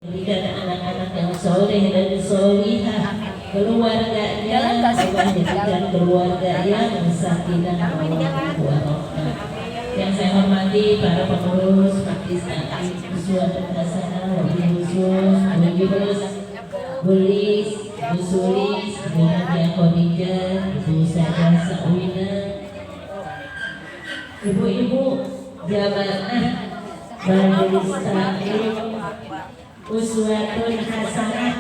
Berikan anak-anak yang soleh dan solihah, keluarganya Allah jadikan keluarga yang sakinah mawaddah warahmah. Yang saya hormati para pengurus Majlis Taklim Uswatun Hasanah, Wabil khusus Bu Yunus, Bu Lis, Bu Sulis, Bu Nadia Khadijah, Bu Sadah Sa'wina, ibu-ibu jamaah Majelis Taklim Uswatun Hasanah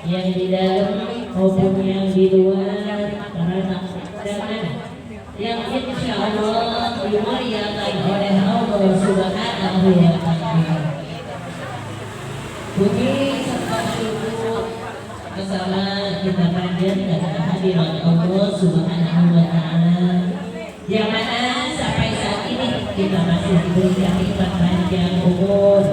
yang di dalam maupun yang di luar, para undangan yang insya Allah dimuliakan oleh Allah Subhanahu wa Ta'ala. Puji serta syukur bersama kita panjatkan kehadiran Allah Subhanahu wa Ta'ala, yang mana sampai saat ini kita masih diberikan nikmat panjang umur,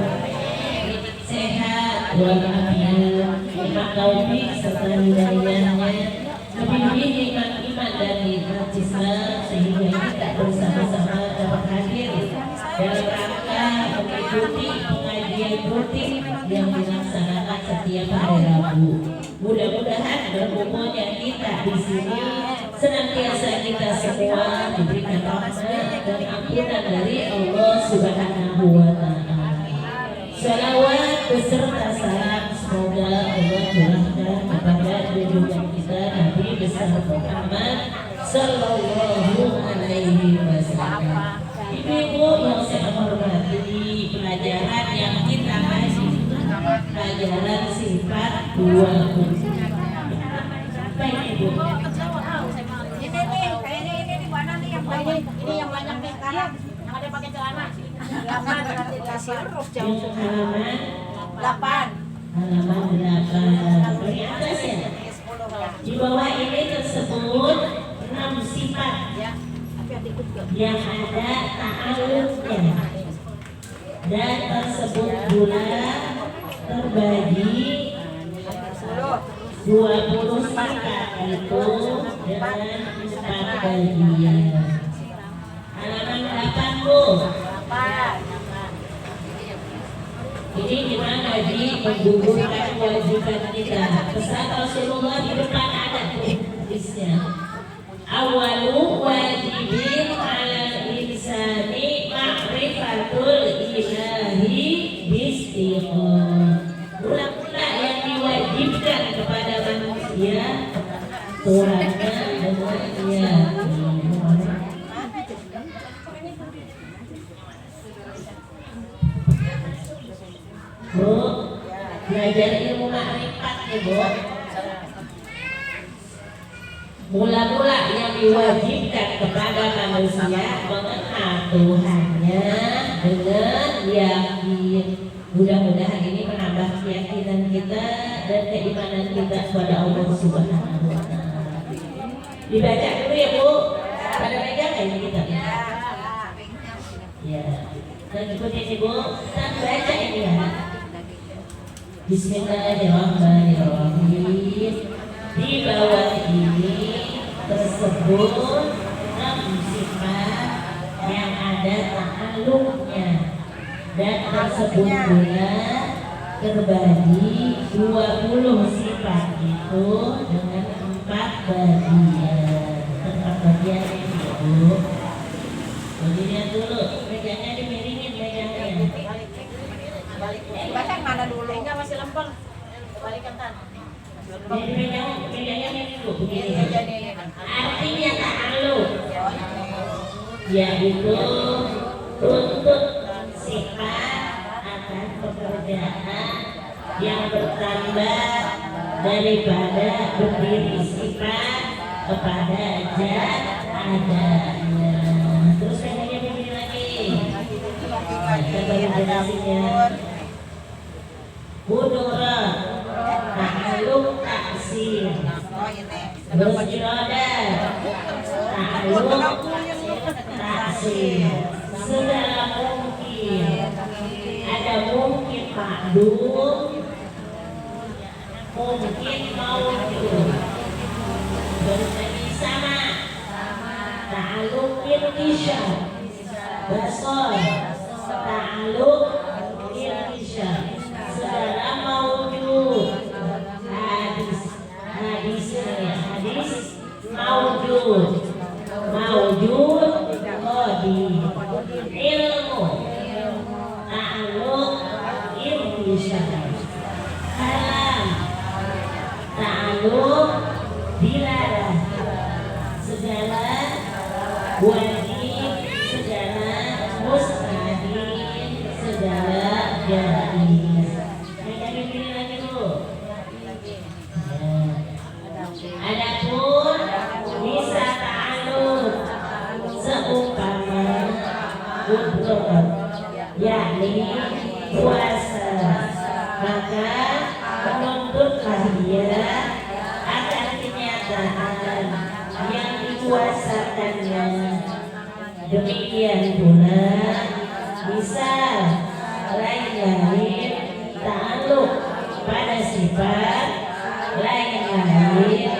sehat walafiat, nikmat taufik serta hidayahnya, lebih-lebih nikmat iman dan nikmat Islam, sehingga kita bersama-sama dapat hadir dalam rangka mengikuti pengajian rutin yang dilaksanakan setiap hari Rabu. Mudah-mudahan berkumpulnya kita di sini senantiasa kita semua diberikan rahmat dan ampunan dari Allah Subhanahu wa Ta'ala. Salawat beserta salam semoga Allah curahkan kepada junjungan kita Nabi besar Muhammad Sallallahu Alaihi Wasallam. Ibu-ibu yang saya hormati, pelajaran yang kita masih pelajaran sifat dua kunci. Baik ibu. Ini di mana nih yang banyak? Ini yang banyak nih sekarang yang ada pakai celana. Halaman berarti kasih huruf jauh. Halaman 8. Halaman 8. Di atas ya. Di bawah ini tersebut 6 sifat yang ada ta'alluqnya, dan tersebut pula terbagi 20 sifat itu dengan 4 bagian. Halaman 8 Bu. Ini kita ngaji menggugurkan kewajiban kita. Pesan Rasulullah di depan ada hadisnya. Awalu wajibin ala insani ma'rifatul ilahi bistiqomah. Mula-mula yang diwajibkan kepada manusia Tuhannya dengan yakin. Bu, belajar ilmu makrifat ya Bu. Mula-mula yang diwajibkan kepada manusia mengenal Tuhannya dengan yakin. Mudah-mudahan ini menambah keyakinan kita dan keimanan kita kepada Allah Subhanahu wa Ta'ala. Dibaca dulu ya Bu. Pada meja ini kita. Ya. Dan ikuti ini Bu. Kita baca ini ya. Bismillahirrahmanirrahim. Di bawah ini tersebut 6 sifat yang ada ta'alluqnya, dan tersebut pula terbagi 20 sifat itu dengan 4 bagian. 4 bagian itu bagian dulu, mejanya dimiringin mejanya. Baca mana dulu? Enggak masih lempeng. Balikan tan. Jadi mejanya ini Bu, begini. Artinya ta'alluq yaitu untuk sifat akan pekerjaan yang bertambah daripada berdiri sifat kepada zat adanya. Terus kayaknya begini lagi. Kita baru jelasinnya. Budurat, ta'alluq taksir. Terus iradah, ta'alluq taksir. Segala mungkin, ada mungkin ma'dum, mungkin maujud. Bersegi sama, ta'alluq irtisyad. Basar, ta'alluq irtisyad. Segala intisar. Haram, ta'alluq, dilarang. Segala wajib, segala mustahil, segala jaiz. Yang ini lagi dulu. Adapun bisa ta'alluq seumpama udhur, yakni puasa, maka menuntutlah dia akan kenyataan yang dipuasakannya. Demikian pula misal lain-lain ta'alluq pada sifat, lain-lain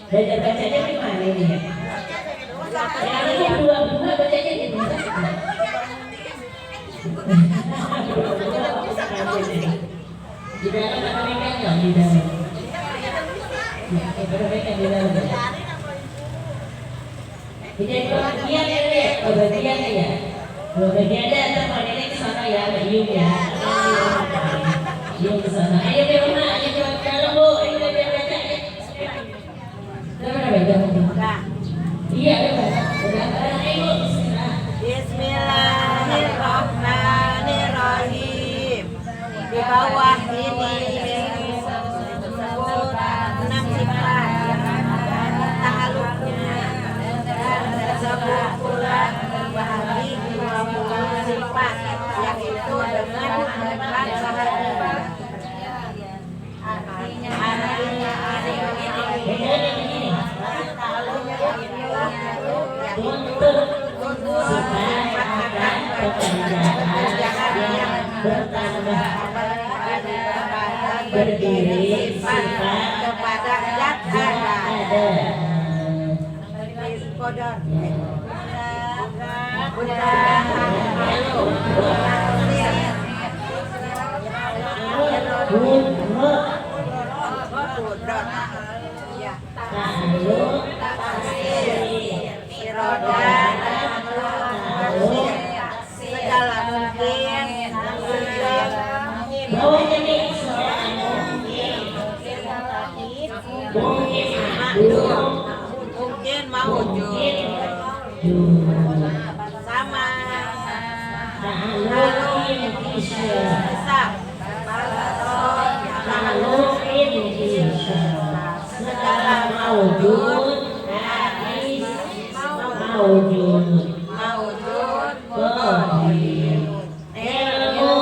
belajar bacanya gimana ini? Yang ini dua-dua bacanya gimana? Di dalam ada mereka nggak di dalam? Ada mereka di dalam. Jadi bagian ya, bagian ya. Kalau bagian ada teman ini ke sana ya, Yum ya. Yum ke sana. Ayo ke rumah, ayo ke dalam bu. Ayo belajar bacanya. Iya, Bismillahirrahmanirrahim. Di bawah ini disebut 6 sifat ta'alluqnya, dan disebut pula dibagi 20 sifat, yaitu dengan 4 sahabat. Artinya untuk sifat dan pekerjaan yang bertambah berdiri sifat kepada zat ada. Kodor. Segala mungkin, Bawahnya nih segala mungkin mungkin maujud sama segala maujud hadis maujud qadim ilmu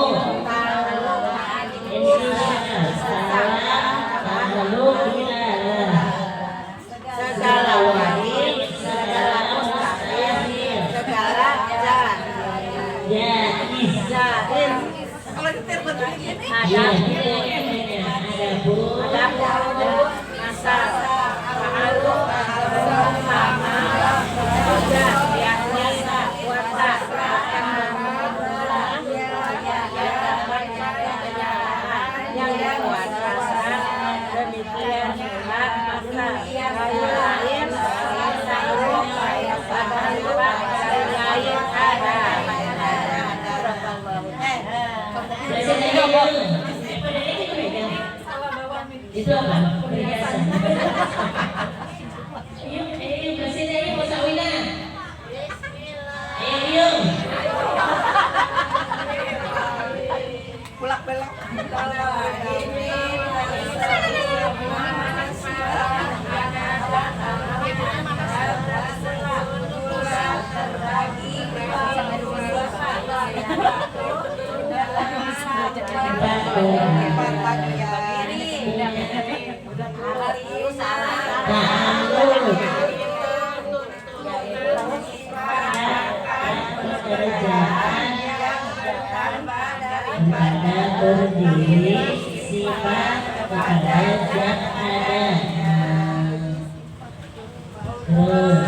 insyaallah ta'alluq bilallah segala wajib segala mustahil segala jalan jaiz kalau nyetir betul ini adapun asal ta'alluq sama yakni puasa yang dikuatkan demikian pula masa lain lain ada. Itu apa? Perhiasan. Yuk, kasih dari Musawina. Ayo, yuk. Pulak belak. Berdiri sifat kepada zat ada. Terus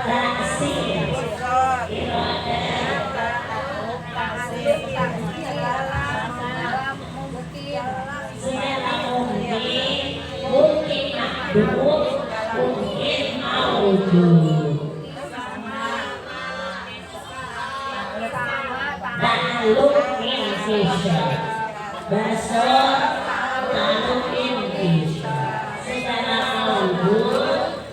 taksir segala mungkin mahdud mungkin maujud basor ta'aluk inti secara mawujud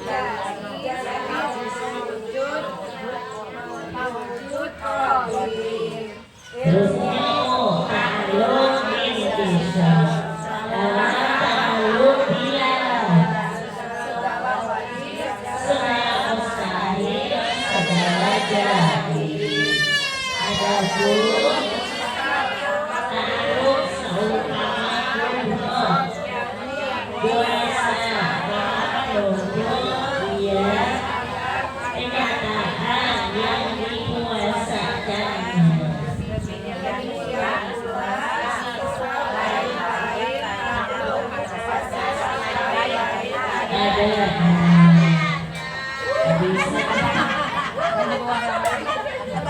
terus nyamu ta'aluk inti dalam ta'aluk bilalah segala mustahil segala jadi adapun ta'aluk seumpama kudroh kuasa menunjuk dia kenyataan yang dikuasakannya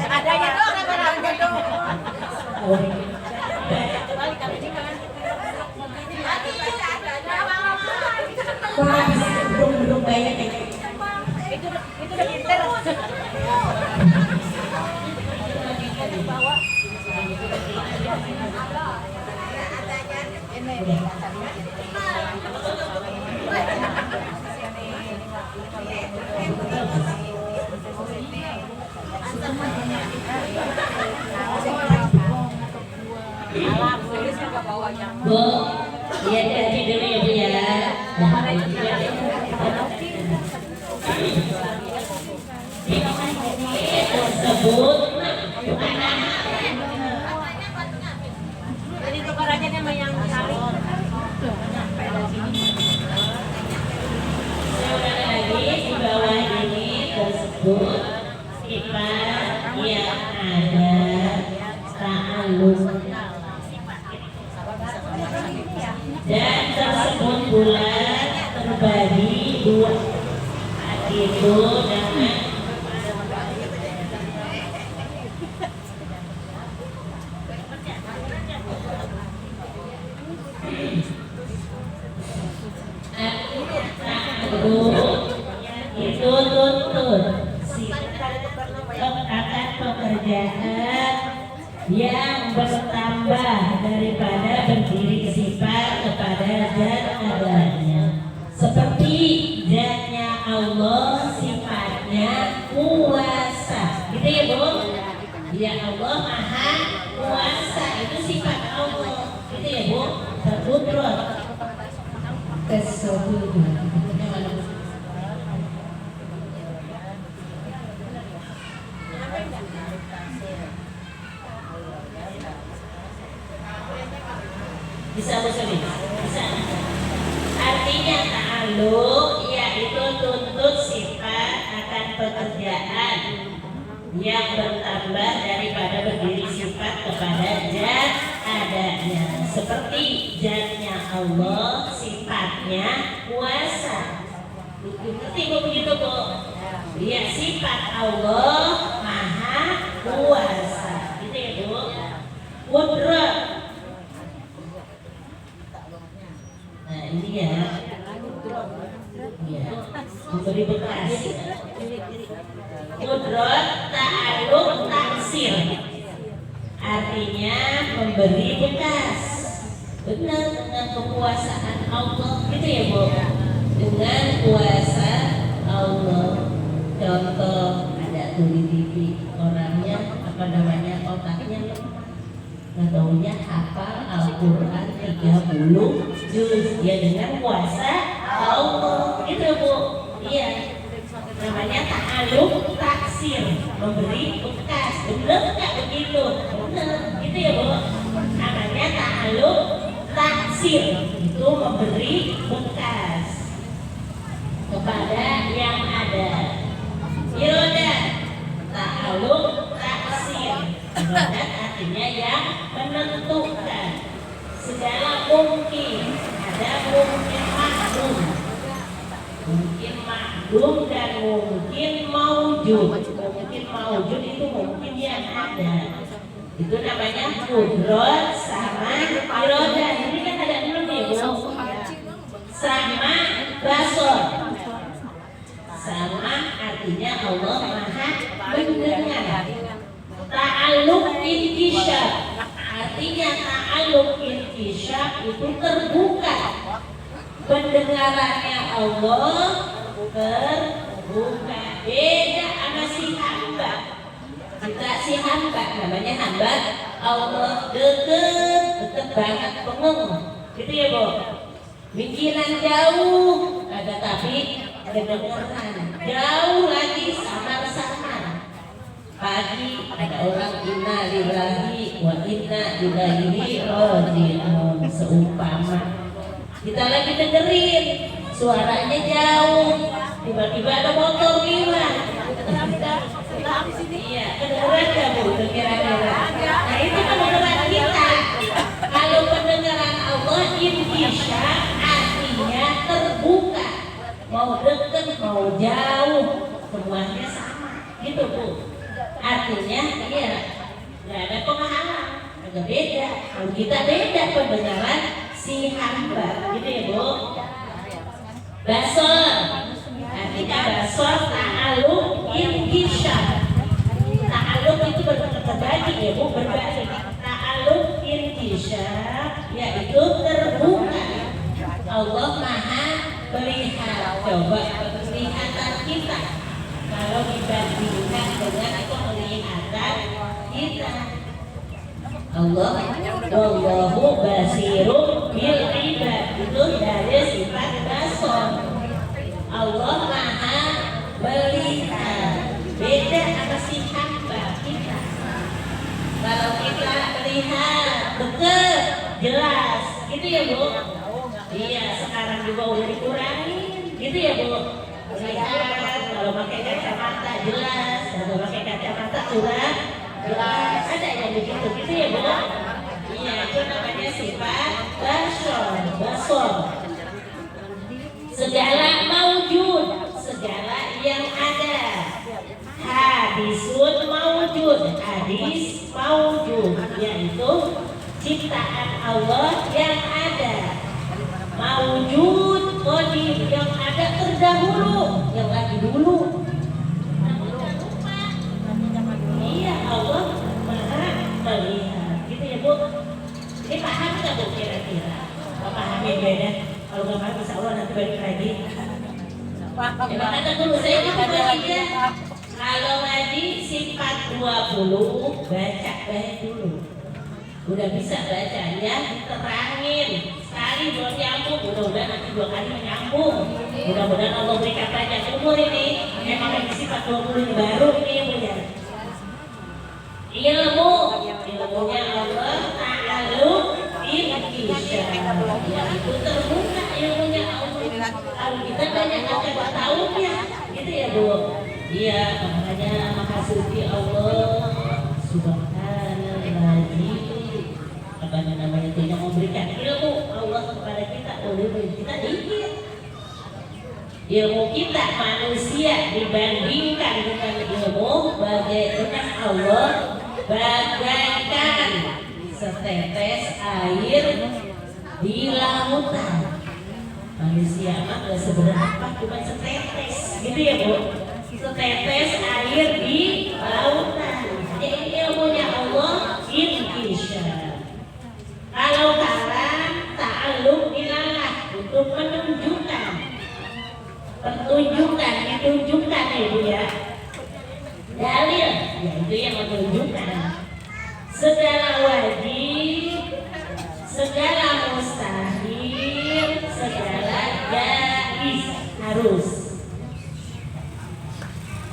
Adanya doang, adanya doang. Wah, belum banyak Itu udah pinter. Bu, lihat gaji dulu ya Bu ya. Tersebut Jadi tukar aja sama yang cari. sekali lagi di bawah ini tersebut sifat yang ada ta'aluk dan tersebut pula terbagi dua itu dengan itu tuntut akan pekerjaan yang bertambah daripada berdiri sifat kepada zat adanya seperti zatnya Allah sifatnya kuasa gitu ya Bu ya Allah maha kuasa itu sifat Allah gitu ya Bu terkudrot tersebut bisa bisa artinya ta'aluk yaitu tuntut sifat akan pekerjaan yang bertambah daripada berdiri sifat kepada zat adanya seperti zatnya Allah sifatnya kuasa ngerti Bu begitu Bu ya sifat Allah maha kuasa gitu ya Bu kudrat. Nah ini ya, memberi bekas. Kudrat ta'aluk taksir, artinya memberi bekas. Benar dengan kekuasaan Allah, gitu ya Bu. Dengan kuasa Allah. Contoh ada tuh di TV orangnya apa namanya otaknya nggak taunya hafal Al-Quran 30 juz ya dengan kuasa Allah gitu Bu iya namanya ta'aluk taksir memberi bekas bener nggak begitu bener gitu ya Bu namanya ta'aluk taksir itu memberi bekas kepada yang ada irodat ta'aluk taksir irodat artinya yang menentukan segala mungkin ada mungkin makhluk mungkin makhluk dan mungkin maujud itu mungkin yang ada itu namanya kudrat sama irodat ini kan ada 6 nih Bu sama basor sama artinya Allah maha mendengar ta'aluk intisyar artinya ta'aluk inkisyak itu terbuka. Pendengarannya Allah terbuka. Beda sama si hamba. Kita si hamba, namanya hamba Allah deket banget bengong. Gitu ya Bu. Pikiran jauh, ada tapi kedengeran. Jauh lagi samar-samar. Pagi ada orang inna lillahi wa inna ilaihi raji'un seumpama. Kita lagi dengerin, suaranya jauh. Tiba-tiba ada motor gimana? Iya, kedengeran gak Bu? Kira-kira. Nah itu pendengaran kita. Kalau pendengaran Allah inkisyak artinya terbuka. Mau deket, mau jauh, semuanya sama. Gitu Bu. Artinya iya, nggak ada penghalang, agak beda. Kalau kita beda pendengaran si hamba, gitu ya Bu. Basor, artinya basor ta'aluk inkisyak. Ta'aluk itu berbagi ya Bu, berbagi. Ta'aluk inkisyak yaitu terbuka. Allah Maha melihat. Coba penglihatan kita kalau dibandingkan dengan penglihatan kita. Allah wallahu basirun bil ibad, itu dari sifat basor. Allah Maha melihat. Beda sama si hamba kita. Kalau kita melihat dekat, jelas, gitu ya Bu. Iya, sekarang juga udah dikurangin, gitu ya Bu. Lihat, kalau pakai kacamata jelas, kalau pakai kacamata kurang jelas. Ada yang begitu, gitu ya Bu. Iya, itu namanya sifat basor. Segala maujud, segala yang ada. Hadisun maujud, hadis maujud, yaitu ciptaan Allah yang ada. Maujud qadim, yang ada terdahulu, yang lagi dulu. Iya, Allah Maha melihat. Gitu ya Bu. Ini paham nggak Bu kira-kira? Kalau pahamnya beda, kalau nggak paham insya Allah nanti balik lagi. Coba kata dulu saya dibaca aja. Kalau ngaji sifat 20 baca baik dulu. Udah bisa bacanya diterangin. Sekali belum nyambung, mudah-mudahan nanti 2 kali menyambung. Mudah-mudahan Allah berikan panjang umur ini. Memang ini sifat 20 ini baru ini ilmunya. Ilmunya Allah ta'aluk inkisyak. Itu terbuka ilmunya Allah. Kalau kita banyak agak tahunnya, gitu ya Bu. Iya, makanya maha suci Allah subhanallah. Apa namanya itu yang memberikan ilmu Allah kepada kita, ilmu kita dikit. Ilmu kita manusia dibandingkan dengan ilmu dengan Allah bagaikan setetes air di lautan. Manusia mah gak seberapa, cuma setetes, gitu ya Bu. Setetes air di lautan. Jadi ilmunya Allah inkisyak. Kalau kalam ta'aluk ilalah, untuk menunjukkan, ditunjukkan itu ya. Dalil, yaitu yang menunjukkan segala wajib, segala mustahil, segala jaiz harus.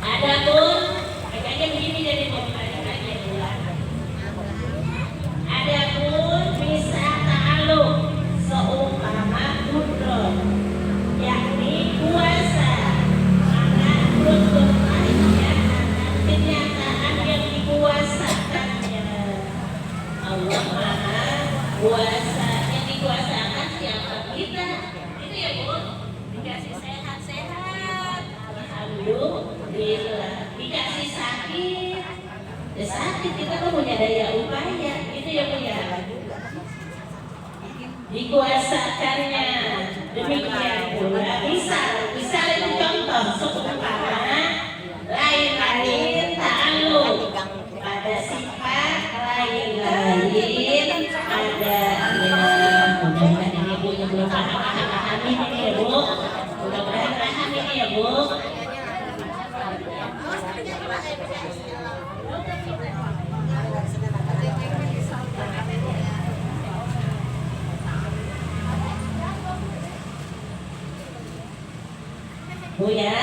Adapun kayaknya begini jadi pembahasan aja ulang. Adapun bisa ta'aluk seumpama kudrat, yakni kuasa, maka kudrat ya kenyataan yang dikuasakannya. Allah Maha Kuasa, yang dikuasakan siapa? Kita. Itu ya Bu. Dikasih sehat-sehat, alhamdulillah. Dikasih sakit, ya sakit, kita kan punya daya upaya. Itu ya Bu ya. Dikuasakannya demikian pula. Misal itu contoh seumpama lain-lain ta'aluk pada sifat lain-lain ada Bu. Bu ya,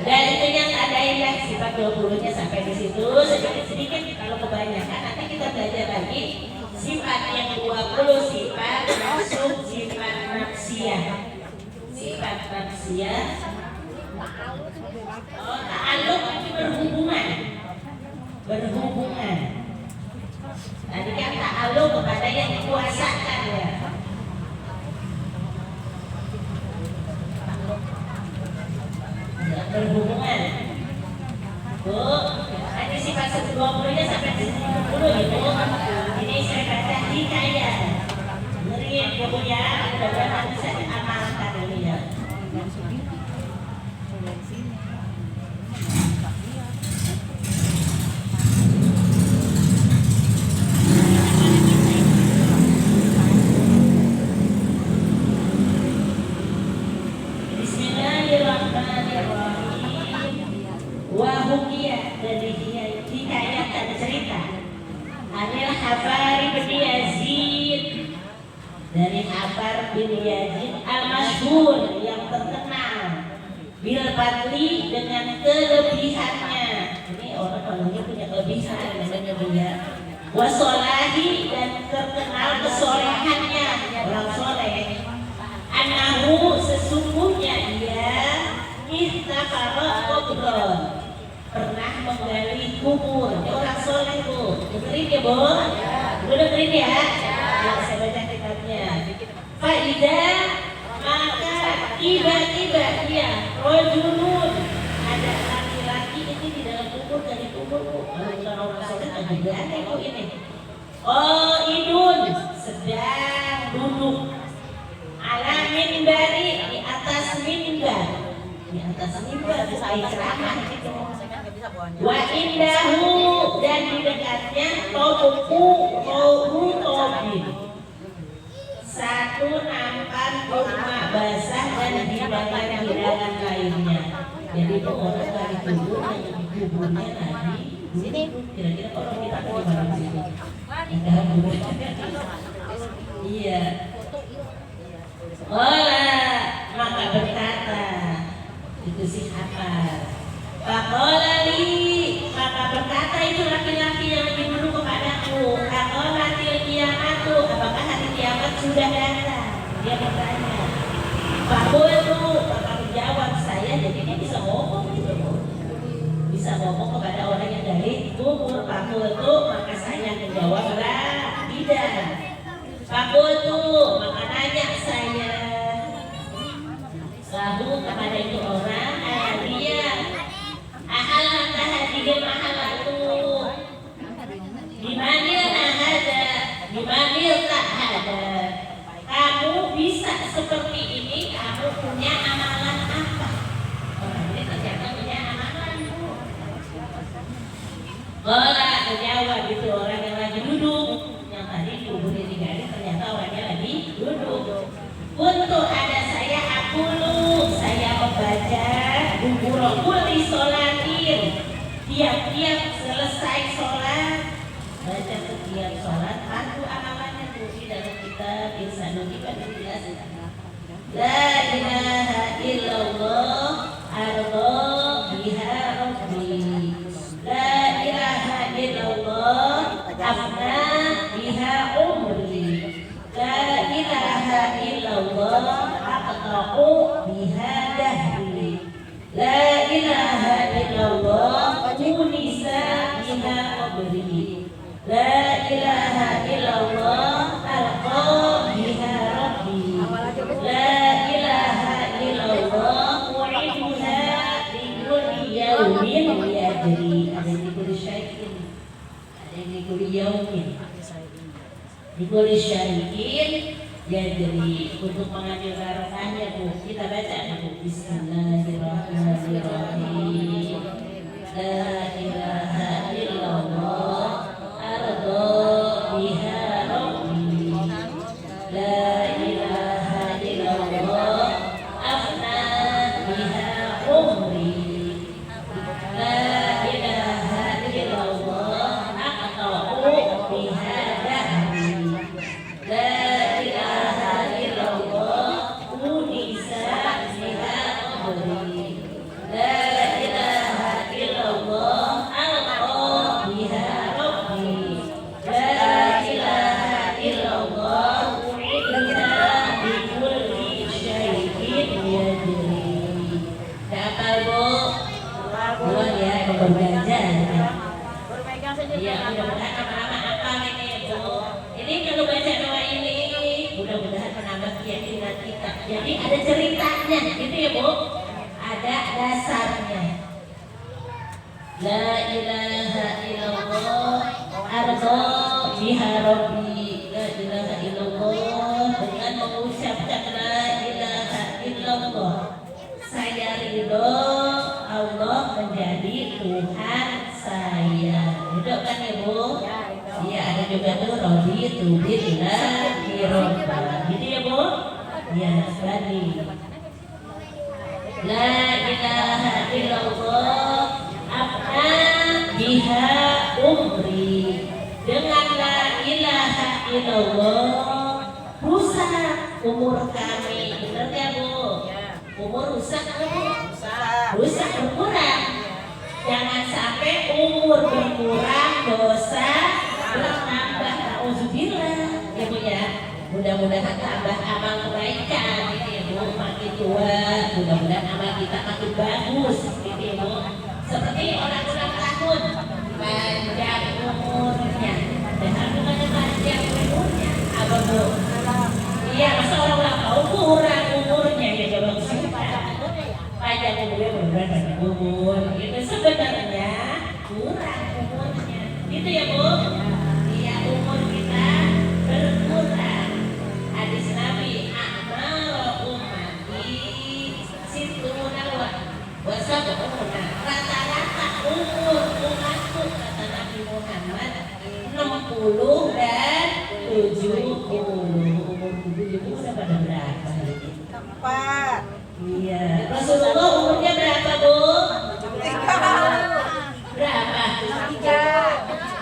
dan itu yang adain lah sifat 20-nya sampai di situ sedikit-sedikit. Kalau kebanyakan nanti kita belajar lagi sifat yang 20, sifat masuk, sifat nafsiyah. Sifat nafsiyah. Oh, ta'alluq itu berhubungan. Berhubungan. Tadi kan ta'alluq kepada yang dikuasakan ya. Berhubungan. Bu, nanti sifat 20-nya sampai 10 ibu. Ini saya baca hikayat. Ngeriin ya Bu ya, mudah-mudahan bisa diamalkan ini ya. Wahukiyah dari hikayat dan cerita Anil Hafari bin Yazid, dari Hafar bin Yazid al-Masyhur yang terkenal bil fadli dengan kelebihannya. Ini orang-orangnya punya kelebihan namanya dia. Wasolahi dan terkenal kesolehannya, orang soleh. Anahu sesungguhnya dia istafara kubron, pernah menggali kubur. Ini orang soleh Bu, dengerin ya Bu, lu dengerin ya. Saya baca kitabnya. Faida maka tiba-tiba dia rojulun, ada laki-laki ini di dalam kubur, dari kubur Bu. Kalau bukan orang soleh juga aneh Bu ini. Oh idun sedang duduk ala minbari, di atas mimbar. Di atas mimbar saya ceramah gitu. Wa indahu dan di dekatnya tobuku tobin, satu nampan kurma basah dan hidangan lainnya. Jadi itu orang lagi kubur dan di kuburnya lagi sini. Kira-kira orang kita di mana di sini? Iya. Olah maka berkata itu si Hafar. Fakolali maka berkata itu laki-laki yang lagi duduk kepadaku. Fakolatil kiamatu, apakah hari kiamat sudah datang? Dia bertanya. Fakultu maka menjawab saya. Jadi dia bisa ngomong gitu, bisa ngomong kepada orang yang dari kubur. Fakultu maka saya menjawablah tidak. Fakultu maka nanya saya lahu kepada itu orang, dia ahal tahadihi mahalatu dimanil nahada dimanil tak ada. Kamu bisa seperti ini, kamu punya amalan apa? Orang ini ternyata punya amalan Bu. Orang menjawab itu orang yang lagi duduk, yang tadi kubur digali, ternyata orangnya lagi duduk. Untuk ada saya saya membaca bukurokuli sholatin, tiap-tiap selesai sholat baca setiap sholat. Aku amalannya tuh di dalam kitab Insanul Ibadah dijelaskan. La ilaha illallah ardo biha rabbi, la ilaha illallah afna biha umri, la ilaha illallah aqta'u biha dahri, la ilaha illallah unisa biha qabri, la ilaha illallah alqa biha rabbi, la ilaha illallah u'iduha li kulli yawmin yajri. Ada di kulli syai'in, ada di kulli yawmin, di kulli syai'in yajri. Untuk mengambil barokahnya Bu, kita baca Bu. Bismillahirrahmanirrahim. La ilaha illallah ardo biha rabbi, la ilaha illallah afna biha umri, Ya, mudah-mudahan lama-lama hafal ini ya Bu. Ini kalau baca doa ini, mudah-mudahan menambah keyakinan kita. Jadi ada ceritanya, gitu ya Bu. Ada dasarnya. La ilaha illallah ardo biha rabbi. La ilaha illallah, dengan mengucapkan la ilaha illallah saya ridho Allah menjadi Tuhan saya. Ridho kan ya Bu? Iya, ada juga tuh Robi itu billahi robba. Gitu ya Bu? Ya, sekali. La ilaha illallah abna biha umri. Dengan la ilaha illallah rusak umur kami. Benar ya Bu? Umur rusak apa Bu? Rusak berkurang. Jangan sampai umur berkurang, dosa bertambah. Auzubillah ya Bu ya. Mudah-mudahan tambah amal kebaikan gitu ya Bu. Makin tua, mudah-mudahan amal kita makin bagus gitu ya Bu. Seperti orang ulang tahun, panjang umurnya. Dan bukannya panjang umurnya, apa Bu? Iya, masa orang ulang tahun kurang umurnya ya coba panjang umurnya benar panjang umur. Itu sebenarnya kurang umurnya. Gitu ya Bu? Iya, umur kita berkurang. Hadis Nabi amal ummati situna wa sab'una. Rata-rata umur umatku kata Nabi Muhammad 60 dan 70. Umur 70 udah pada berapa? 4. Iya. Rasulullah umurnya berapa Bu? Berapa?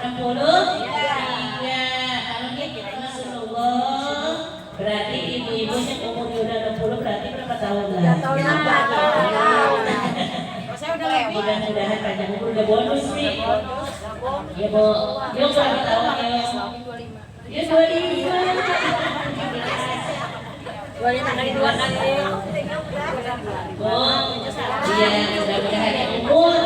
60? Kalau gitu Rasulullah berarti ibu-ibunya umurnya udah 60 berarti berapa tahun lah? Saya udah lewat. Mudah-mudahan panjang umur udah bonus nih. Ya Bu, yuk berapa tahun ya? Ya 25. 25 dari 2 kali. Bu, iya mudah-mudahan ya umur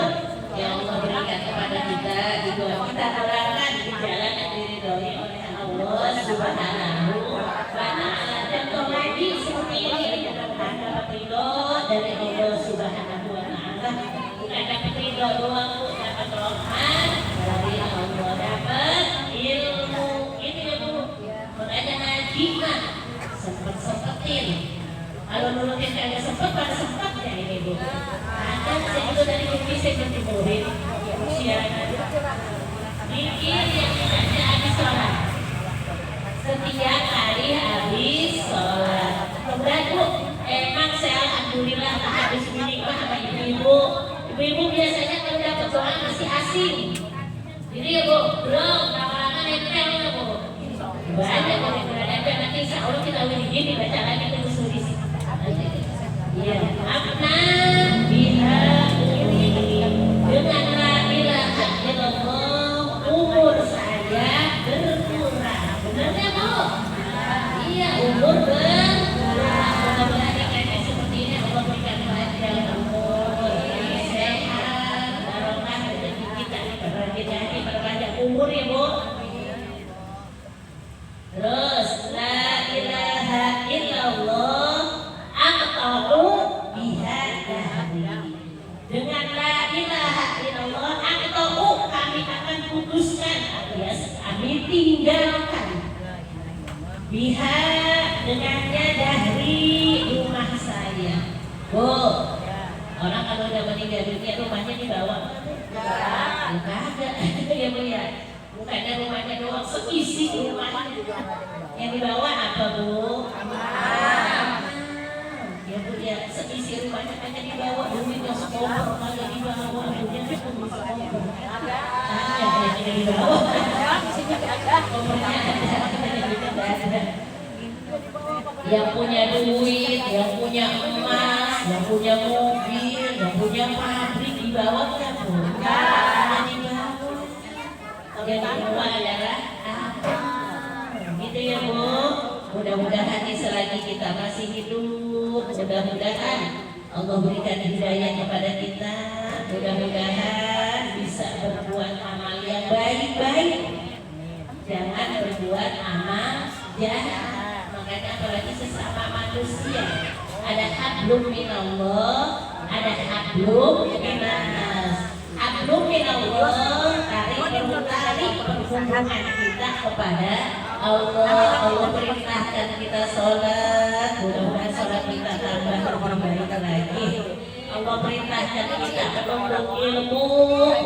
yang Allah berikan kepada kita juga kita terangkan di jalan yang diridhoi oleh Allah Subhanahu wa Ta'ala. Dan lagi seperti ini mudah-mudahan dapat ridho dari Allah Subhanahu wa Ta'ala. Bukan dapat ridho doang Bu, dapat rahmat dari Allah, dapat ilmu. Ini ya Bu, makanya ngaji mah sempet-sempetin. Kalau nurutin kagak sempet, pada sempetnya ini Bu. Ada saya itu dari Indonesia jadi murid usia mikir yang tidak habis sholat. Setiap hari habis sholat. Kemudian Bu, emang saya alhamdulillah tak habis menikah sama ibu-ibu. Ibu-ibu biasanya kalau dapat doa masih asing. Jadi ya Bu, belum lama-lama nempel ya Bu. Banyak yang nempel nanti insya Allah kita gini baca lagi terus tulis. Ya, abna biha dengan la ilaha illallah umur saya berkurang. Benar ya Bu? Iya, umur berkurang. Mudah-mudahan kayak seperti ini Allah berikan panjang umur, sehat, barokah rezeki kita diberkahi berpanjang umur ya Bu. Terus la ilaha illallah aqta'u biha dahri. Dengan la ilaha illallah aqta'u kami akan putuskan alias kami tinggalkan biha dengannya dahri rumah saya. Bu, orang kalau udah meninggal dunia rumahnya dibawa enggak ada ya Bu ya. Bukannya rumahnya doang, seisi rumahnya. Yang dibawa apa Bu? Ya Bu ya, seisi rumahnya hanya dibawa. Duitnya sekolah, kagak dibawa. Duitnya pun sekolah. Ada yang dibawa. Kompornya ada. Yang punya duit, yang punya emas, yang punya mobil, yang punya pabrik dibawa kan Bu? Enggak dibawa. Yang kedua adalah gitu ya Bu. Mudah-mudahan selagi kita masih hidup, mudah-mudahan Allah berikan hidayah kepada kita. Mudah-mudahan bisa berbuat amal yang baik-baik. jahat. Makanya apalagi sesama manusia, ada hablum minallah, ada hablum minas. Hablum minallah, tarik perhubungan kita kepada Allah. Allah perintahkan kita sholat, mudah-mudahan sholat kita tambah lebih baik lagi. Allah perintahkan kita menuntut ilmu,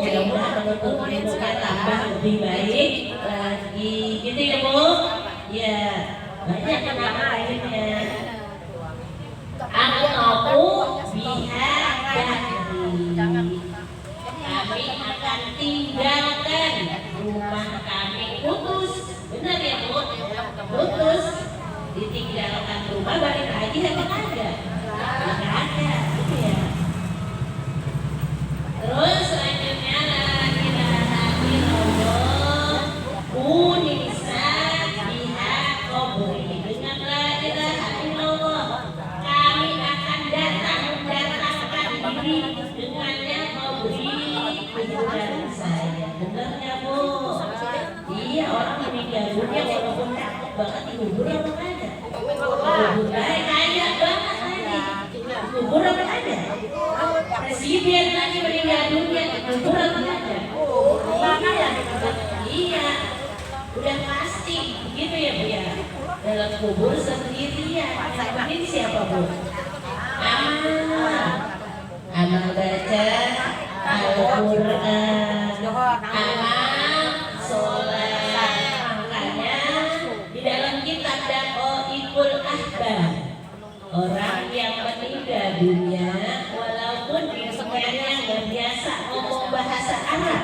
mudah-mudahan menuntut ilmu kita tambah lebih baik lagi. Gitu ya Bu? Ya, banyak kenapa lainnya. Aku biha dahri. Kami akan tinggalkan rumah kami. Putus, benar ya Bu? Putus, ditinggalkan rumah balik lagi apa ada? Tidak ada, gitu ya. Terus selanjutnya la ilaha illallah unisa biha qabri. Dengan la ilaha illallah kami akan datangkan diri dengannya qabri, kuburan saya. Benar nggak Bu? Iya, orang meninggal dunia walaupun takut banget dikubur apa ada? Kubur kaya banget tadi. Kubur apa ada? Presiden lagi meninggal dunia dikubur apa ada? Iya, udah pasti gitu ya Bu ya. Dalam kubur sendirian. Ini siapa Bu? Amal baca Al-Quran, amal sholat. Makanya di dalam kitab Daqaiqul Ahbab, orang yang meninggal dunia walaupun dunianya nggak biasa ngomong bahasa Arab,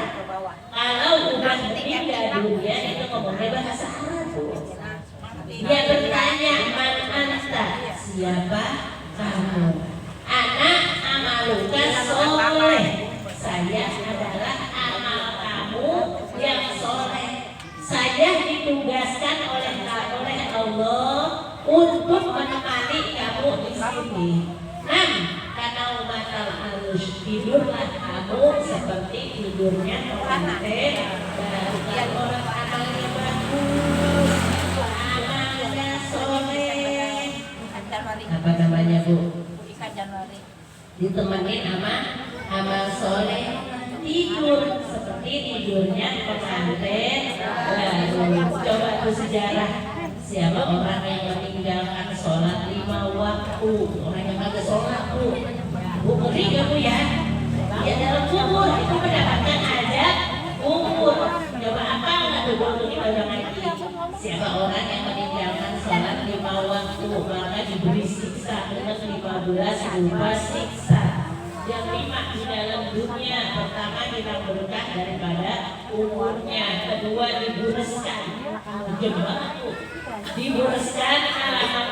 kalau udah meninggal dunia itu ngomongnya bahasa Arab. Dia bertanya, man anta, siapa kamu? Anak amaluka soleh, saya adalah amal kamu yang soleh. Saya ditugaskan oleh Allah untuk menemani kamu di sini. Karena umatal halus, tidurlah kamu seperti tidurnya pengantin baru. Kalau orang amalnya bagus, amalnya soleh, apa namanya Bu? Ditemenin sama amal soleh, tidur seperti tidurnya pengantin baru. Coba tuh sejarah, siapa orang yang meninggalkan sholat 5 waktu, orang yang kagak sholat Bu, ngeri gak Bu ya? Ya dalam kubur itu mendapatkan azab kubur. Coba apa nggak tuh Bu ini udah ngaji? Siapa orang yang meninggalkan sholat 5 waktu maka diberi siksa dengan 15 rupa siksa. Yang 5 di dalam dunia, pertama hilang berkah daripada umurnya, kedua dibureskan, dibureskan alamat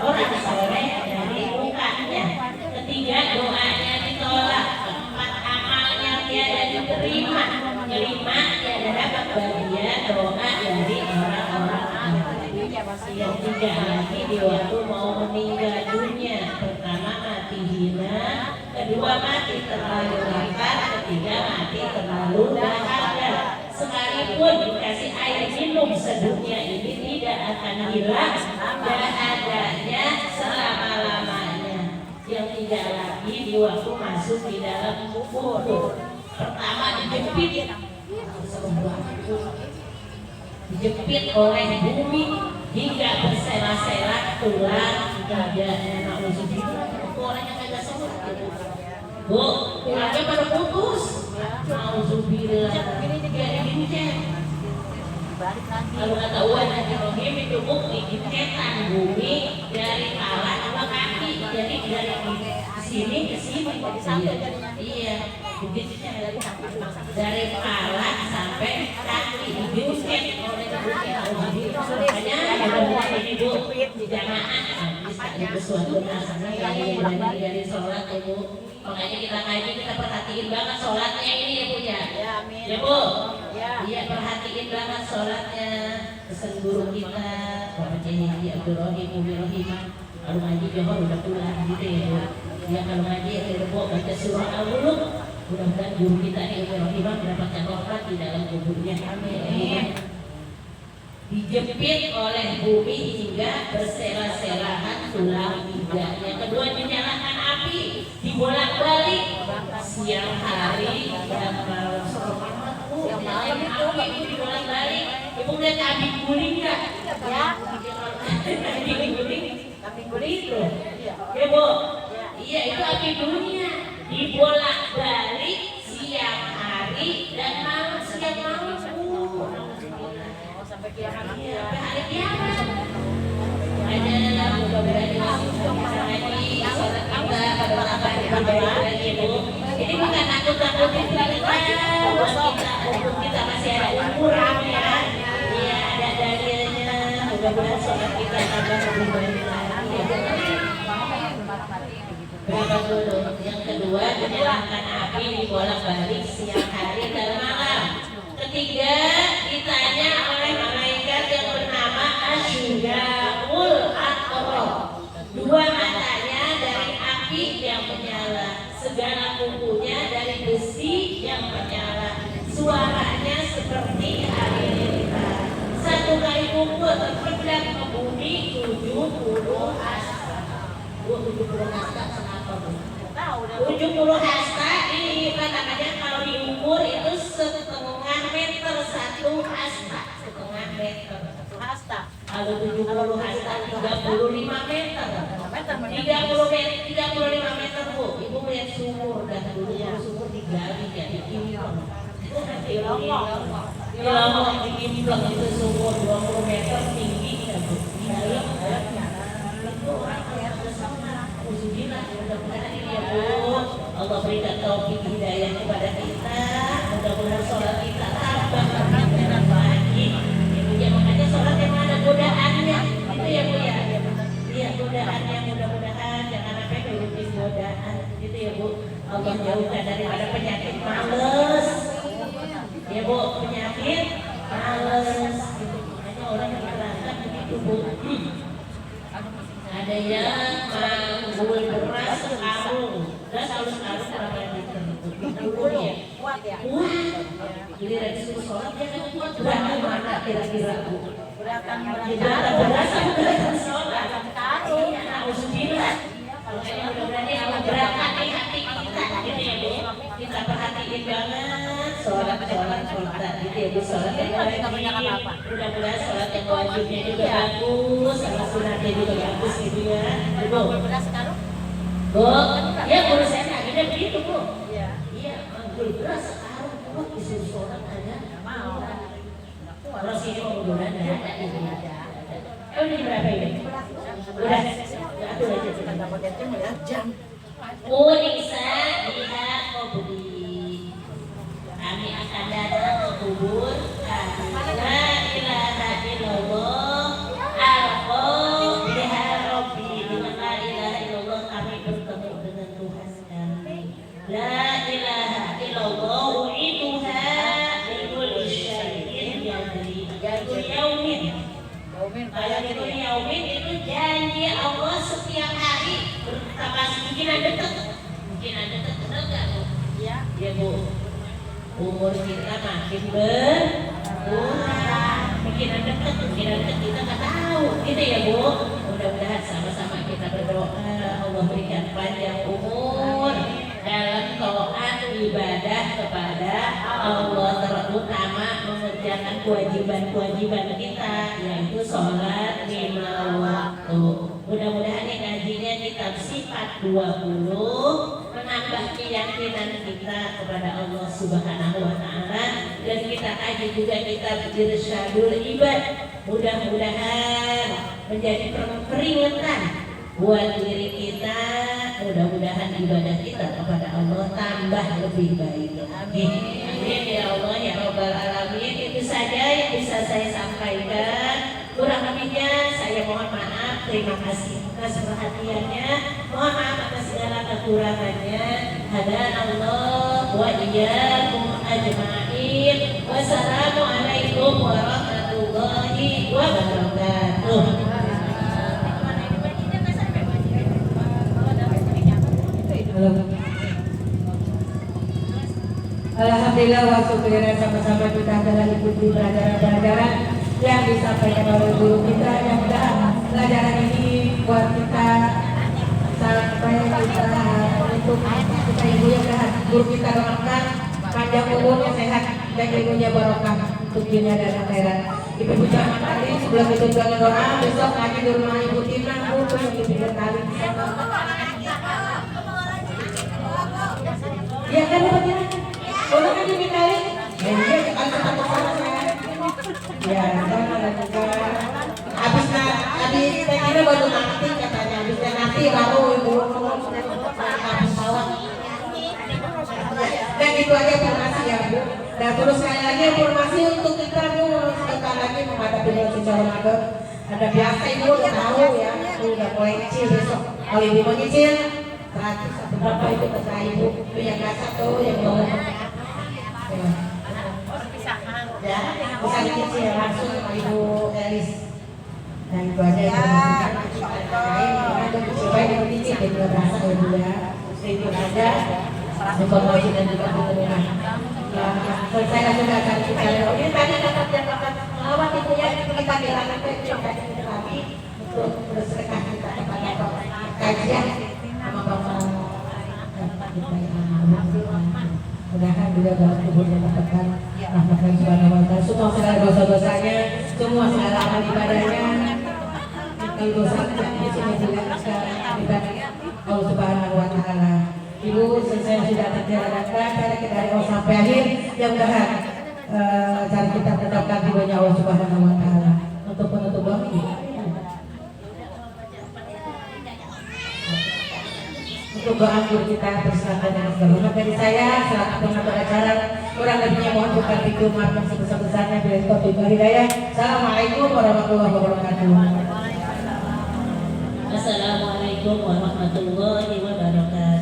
orang soleh dari mukanya, ketiga doanya ditolak, keempat amalnya tiada diterima, kelima tiada dapat bagian doa dari orang-orang alim. Yang tiga lagi di waktu mau meninggal dunia, pertama mati hina, kedua mati terlalu lapar, ketiga mati terlalu dahaga. Sekalipun dikasih air minum sedunia ini tidak akan hilang dahaganya selama-lamanya. Yang tiga lagi di waktu masuk di dalam kubur, pertama dijepit, dijepit oleh bumi hingga bersela-sela tulang dadanya. Orang yang kagak sholat gitu Bu, tulangnya pada putus. Nauzubillah. Kalau kata Wan Haji Rohim itu digigitan bumi dari kepala ke kaki, jadi dari sini ke sini. Iya, begitunya dari kepala sampai kaki digigitan oleh bumi. Makanya mudah-mudahan ini Bu jamaah itu suatu rasanya dari sholat ya Bu. Makanya kita ngaji kita perhatiin banget sholatnya ini ya Bu ya. Ya Bu. Iya perhatiin banget sholatnya. Pesan guru kita Bapak Haji Abdul Rahim Umi Rahimah. Kalau ngaji Johor udah pulang gitu ya Bu. Dia kalau ngaji ya Bu baca surah Al-Muluk. Mudah-mudahan guru kita ini Umi Rahimah mendapatkan rahmat di dalam kuburnya. Amin. dijepit oleh bumi hingga bersela-selahan tulang iga. Yang kedua, menyalakan api dibolak-balik siang hari dan malam. Siang malam itu dibolak-balik. Ibu lihat api guling nggak? Ya. Api guling itu. Ya Bu. Iya, itu api gulingnya dibolak-balik siang hari dan malam. Siang malam sampai kiamat. Iya, sampai hari kiamat. Ada mudah-mudahan di sholat kita pada apa lagi Bu. Ini bukan takut-takutin kita, untuk kita masih ada umur ya. Iya, ada dalilnya. Mudah-mudahan sholat kita tambah lebih baik lagi. Berapa dulu? Yang kedua, menyalakan api dibolak-balik siang hari dan malam. Ketiga, ditanya oleh malaikat yang bernama Asyuraul Aqrab. Dua matanya dari api yang menyala, segala kukunya dari besi yang menyala. Suaranya seperti hari lilin. Satu kali pukul terpendam ke bumi 70 hasta. 70 hasta kenapa Bu? 70 hasta ini namanya kalau diukur itu setengah meter satu hasta. Setengah meter hasta. Kalau 70 hasta 35 meter. 35 meter Bu. Ibu melihat sumur dan dulu sumur digali jadi kimplang. Kimplang dikimplang itu sumur 20 meter tingginya Bu. Itu orang yang bersama. Mudah-mudahan ini ya Bu, Allah berikan taufik hidayah kepada kita. Mudah-mudahan sholat kita tambah lagi. Ya, makanya sholat yang ada godaannya itu ya Bu ya. Iya, godaannya mudah-mudahan jangan sampai berhenti godaan. Gitu ya Bu. Allah jauhkan daripada penyakit males. Ya Bu, penyakit males. Gitu. Makanya orang yang berangkat begitu Bu. Ada yang manggul beras sekarung. Beras halus sekarung berapa liter? Dulu ya. Kuat ya. Kuat. Jadi dari suruh sholat dia kan kuat. Berapa mana kira-kira Bu? Gerakan beras sama sholat. Sekarung. Alhamdulillah. Kalau saya mudah-mudahan Allah gerakan di hati kita. Gitu ya Bu. Kita perhatiin banget sholat kita. Gitu ya Bu. Sholat yang wajib. Mudah-mudahan sholat yang wajibnya juga bagus. Sama sunatnya juga bagus gitu ya. Bu. Beras sekarang? Bu. Ya guru saya tanya begitu Bu. Iya. Manggul beras sekarang. Bu. Disuruh sholat aja. Mau. Kalau sini mau mudah-mudahan ada. Ini berapa ini? Udah. Aduh aja kita dapat jam. Unisa biha qabri. Kami akan datang ke kubur kami. La ilaha illallah. Alqa biha rabbi. Dengan la ilaha illallah kami bertemu dengan Tuhan kami. La ilaha illallah u'iduha likulli syai'in yadri. Yaitu yaumin. Kalau itu yaumin itu janji Allah setiap hari bertambah mungkin dekat benar nggak Bu? Ya Bu. Umur kita makin berkurang, mungkin dekat kita nggak tahu, gitu ya Bu. Mudah-mudahan sama-sama kita berdoa Allah berikan panjang umur dalam taat ibadah kepada Allah, terutama mengerjakan kewajiban kita yaitu sholat 5 waktu. Mudah-mudahan ngajinya kitab Sifat 20 menambah keyakinan kita kepada Allah Subhanahu wa Ta'ala, dan kita kaji juga kitab Irsyadul Ibad. Mudah-mudahan menjadi peringatan buat diri kita. Mudah-mudahan ibadah kita kepada Allah tambah lebih baik. Amin. Amin ya Allah ya Rabbal Alamin. Itu saja yang bisa saya sampaikan. Kurang lebihnya saya mohon maaf. Terima kasih atas perhatiannya. Mohon maaf atas segala kekurangannya. Hadanallah wa iyyakum ajma'in. Wassalamualaikum warahmatullahi wabarakatuh. Alhamdulillah wa syukurillah, sama-sama kita telah ikuti pelajaran-pelajaran yang disampaikan oleh guru kita, yang mudah pelajaran ini buat kita sampai kita untuk kita ibu yang sehat. Guru kita doakan panjang umurnya, sehat, dan ilmunya barokah untuk dunia dan akhirat. Ibu jangan tadi sebelum itu jangan doa, besok lagi di rumah Ibu Tina, Bu yang di pinggir kali. Iya kan Ibu Tina? Boleh kan di pinggir kali? Ya iya, kan tetap kesana saya. Ya, dan juga habis saya kira baru nanti katanya, habisnya nanti baru Ibu habis sawah. Dan itu aja informasi ya Bu. Dan terus sekali lagi informasi untuk kita Bu, sebentar lagi menghadapi bulan suci Ramadan. Ada biasa Ibu udah tahu ya, udah mulai kecil besok. Kalau Ibu mau nyicil 100 atau berapa itu terserah Ibu. Itu yang nggak satu, yang mau ya, bisa dicicil langsung sama Ibu Elis. Dan itu aja yang supaya Ibu cicil dan juga berasa ya Bu ya. Itu aja informasi dan juga pertemuan. Selesai sudah akan kita lihat. Ini tadi dapat melawat itu ya, kita bilang kami untuk bersedekah kita kepada kajian sama Bapak kita yang mudah-mudahan beliau dalam kubur mendapatkan rahmat dan subhanahu wa ta'ala. Semua segala dosa-dosanya, semua segala amal ibadahnya, kalau dosa di sini juga ibadahnya Allah subhanahu wa ta'ala. Ibu selesai sudah terjalankan cara kita dari awal sampai akhir, yang mudahan cara kita mendapatkan ridhonya Allah subhanahu wa ta'ala. Untuk penutup doa untuk doa guru kita persilakan dengan segala hormat dari saya selaku pengatur acara, kurang lebihnya mohon bukan pikir maaf yang sebesar-besarnya. Bila taufiq wal hidayah. Assalamualaikum warahmatullahi wabarakatuh. Assalamualaikum warahmatullahi wabarakatuh.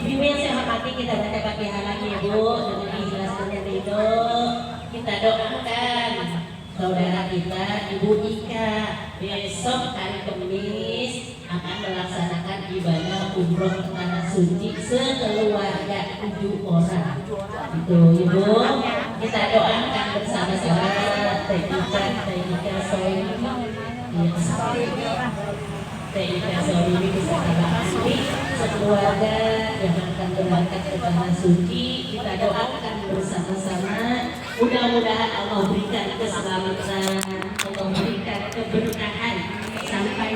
Ibu yang saya hormati, kita baca Fatihah lagi Ibu dengan ikhlas dan ridho. Kita doakan saudara kita Ibu Ika besok hari Kamis akan melaksanakan ibadah umroh ke tanah suci sekeluarga 7 orang. Itu Ibu, kita doakan bersama-sama. Teh Ika Sohibah bisa dibahagi sekeluarga yang akan berangkat ke tanah suci. Kita doakan bersama-sama, mudah-mudahan Allah berikan keselamatan, Allah berikan keberkahan sampai